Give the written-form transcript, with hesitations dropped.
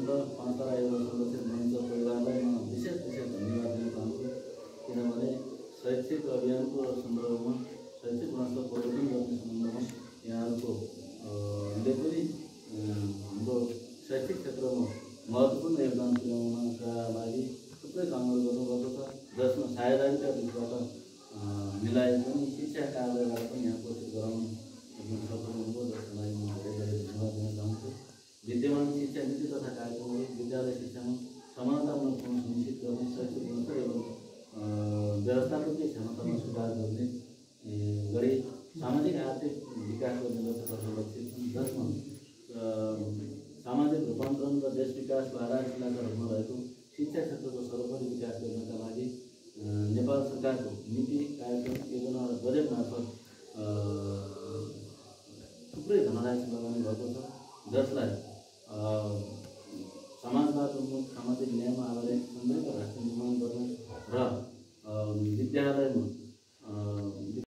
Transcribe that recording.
र पाँचतारा एउटा संरक्षित मञ्च परिवारलाई म विशेष धन्यवाद दिन चाहन्छु। किनभने शैक्षिक अभियानको सन्दर्भमा शैक्षिक गुणस्तर परिवर्तन गर्ने सम्बन्धमा यहाँहरूको पनि हाम्रो शैक्षिक क्षेत्रमा महत्त्वपूर्ण योगदान पुर्याउनका लागि थुप्रै कामहरू गर्नुभएको छ, जसमा साझेदारीका बिचबाट मिलाएर पनि शिक्षा कार्यालयबाट पनि यहाँ कोसिस गराउन सफल हुनुभयो, जसको लागि म धेरै धन्यवाद दिन चाहन्छु। विद्यमान शिक्षा नीति तथा कार्यक्रमहरू विद्यालय शिक्षामा समानतापूर्ण सुनिश्चित गर्ने, शैक्षिक गुणस्तर एवं व्यवस्थापकीय क्षमतामा सुधार गर्ने गरी सामाजिक आर्थिक विकास गर्ने लक्ष्यतर्फ लक्षित छन्, जसमा सामाजिक रूपान्तरण र देश विकासको आधारशिलाका रूपमा रहेको शिक्षा क्षेत्रको सर्वोपरि विकास गर्नका लागि नेपाल सरकारको नीति, कार्यक्रम, योजना र बजेट मार्फत थुप्रै धनराशि लगाउनु भएको छ, जसलाई समाजवाद उन्मुख सामाजिक न्यायमा आधारित समृद्ध राष्ट्र निर्माण गर्न र विद्यालयमा